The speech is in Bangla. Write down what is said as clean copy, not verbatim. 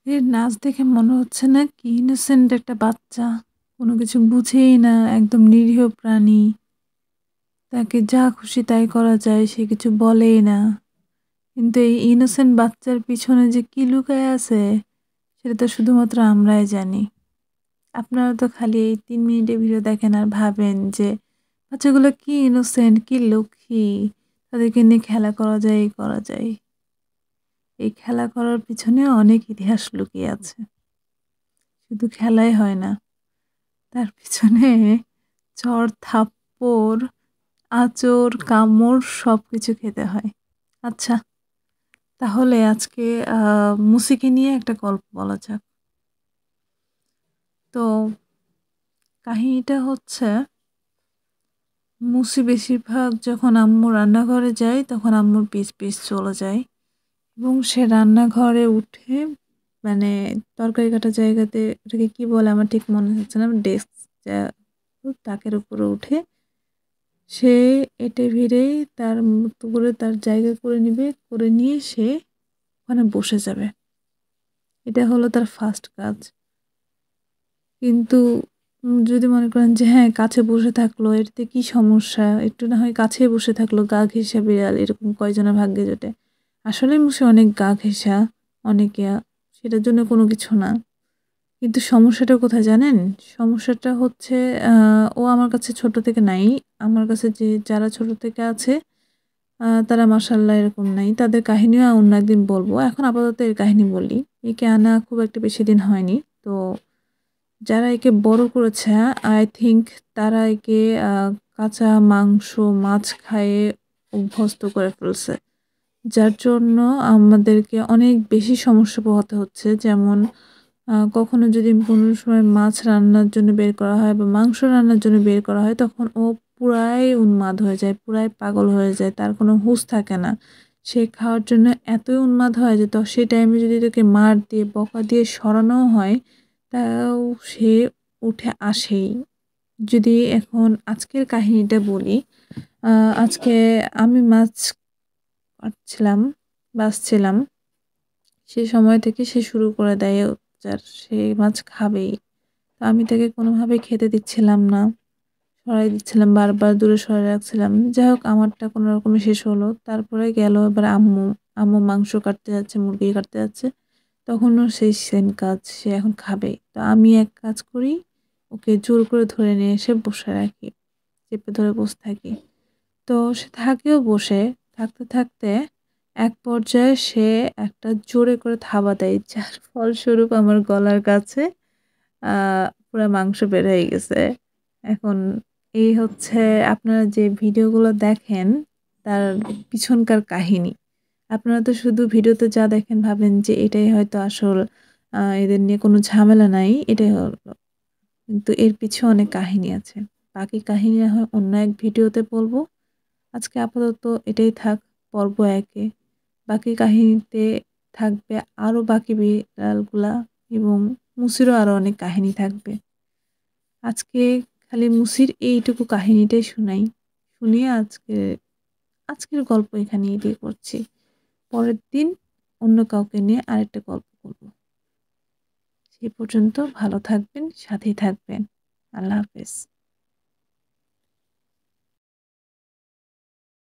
এর নাচ দেখে মনে হচ্ছে না কি ইনোসেন্ট একটা বাচ্চা। কোনো কিছু বুঝেই না, একদম নিরীহ প্রাণী। তাকে যা খুশি তাই করা যায়, সে কিছু বলেই না। কিন্তু এই ইনোসেন্ট বাচ্চার পিছনে যে কি লুকায় আছে, সেটা তো শুধুমাত্র আমরাই জানি। আপনারা তো খালি এই ৩ মিনিটের ভিডিও দেখেন আর ভাবেন যে বাচ্চাগুলো কি ইনোসেন্ট, কি লক্ষ্মী। তাদেরকে নিয়ে খেলা করা যায়, এই করা যায়। এই খেলা করার পিছনে অনেক ইতিহাস লুকিয়ে আছে। শুধু খেলাই হয় না। তার পিছনে চড়, থাপ্পড়, আঁচড়, কামড় সবকিছু খেতে হয়। আচ্ছা, তাহলে আজকে মুসিকে নিয়ে একটা গল্প বলা যাক। তো কাহিনীটা হচ্ছে, মুসি বেশিরভাগ যখন আম্মু রান্নাঘরে যায় তখন আম্মুর পিছ চলে যায় এবং সে রান্নাঘরে উঠে, মানে তরকারি কাটার জায়গাতে, ওটাকে কি বলে আমার ঠিক মনে হচ্ছে না, ডেস্ক, তাকের উপরে উঠে সে এঁটে ভিড়েই তার মতো করে তার জায়গা করে নিবে, করে নিয়ে সে ওখানে বসে যাবে। এটা হলো তার ফার্স্ট কাজ। কিন্তু যদি মনে করেন যে হ্যাঁ, কাছে বসে থাকলো, এটাতে কি সমস্যা? একটু না হয় কাছেই বসে থাকলো, গা ঘেঁষা বিড়াল, এরকম কয়জনের ভাগ্যে জোটে? আসলে মুসে অনেক গা ঘেঁষা, অনেক সেটার জন্য কোনো কিছু না। কিন্তু সমস্যাটা কোথায় জানেন? সমস্যাটা হচ্ছে ও আমার কাছে ছোট থেকে নাই। আমার কাছে যারা ছোট থেকে আছে তারা মাশাআল্লাহ এরকম নাই। তাদের কাহিনীও অন্য একদিন বলব। এখন আপাতত এর কাহিনী বলি। একে আনা খুব একটা বেশি দিন হয়নি। তো যারা একে বড় করেছে, আই থিংক তারা একে কাঁচা মাংস, মাছ খাইয়ে অভ্যস্ত করে ফেলছে। যার জন্য আমাদেরকে অনেক বেশি সমস্যা পোহাতে হচ্ছে। যেমন কখনো যদি কোনো সময় মাছ রান্নার জন্য বের করা হয় বা মাংস রান্নার জন্য বের করা হয়, তখন ও পুরাই উন্মাদ হয়ে যায়, পুরাই পাগল হয়ে যায়। তার কোনো হুঁশ থাকে না। সে খাওয়ার জন্য এতই উন্মাদ হয় যে সেই টাইমে যদি তাকে মার দিয়ে, বকা দিয়ে সরানোও হয়, তাও সে উঠে আসেই। যদি এখন আজকের কাহিনীটা বলি, আজকে আমি মাছ কাটছিলাম, বাছছিলাম। সে সময় থেকে সে শুরু করে দেয় অত্যাচার। সে মাছ খাবেই। তো আমি তাকে কোনোভাবেই খেতে দিচ্ছিলাম না। সরাই দিচ্ছিলাম, বারবার দূরে সরাই রাখছিলাম। যাই হোক, আমারটা কোনো রকমে শেষ হলো। তারপরে গেল এবার আম্মু। আম্মু মাংস কাটতে যাচ্ছে, মুরগি কাটতে যাচ্ছে। তখনও সেই সেম কাজ, সে এখন খাবে। তো আমি এক কাজ করি, ওকে জোর করে ধরে নিয়ে এসে বসে রাখি। চেপে ধরে বসে থাকি। তো সে থাকেও বসে। থাকতে, থাকতে এক পর্যায়ে সে একটা জোরে করে থাবা দেয়। যার ফলস্বরূপ আমার গলার কাছে আ পুরা মাংস বের হয়ে গেছে। এখন এই হচ্ছে, আপনারা যে ভিডিওগুলো দেখেন তার পিছনকার কাহিনী। আপনারা তো শুধু ভিডিওতে যা দেখেন ভাবেন যে এটাই হয়তো আসল, এদের নিয়ে কোনো ঝামেলা নাই, এটাই হলো। কিন্তু এর পিছে অনেক কাহিনী আছে। বাকি কাহিনী না হয় অন্য এক ভিডিওতে বলব। আজকে আপাতত এটাই থাক, পর্ব ১ এ। বাকি কাহিনীতে থাকবে আরো বাকি বিড়ালগুলা এবং মুসিরও আরো অনেক কাহিনী থাকবে। আজকে খালি মুসির এইটুকু কাহিনীটাই শুনাই। শুনিয়ে আজকের গল্প এখানেই দিয়ে করছি। পরের দিন অন্য কাউকে নিয়ে আরেকটা গল্প করব। সে পর্যন্ত ভালো থাকবেন, সাথেই থাকবেন। আল্লাহ হাফেজ।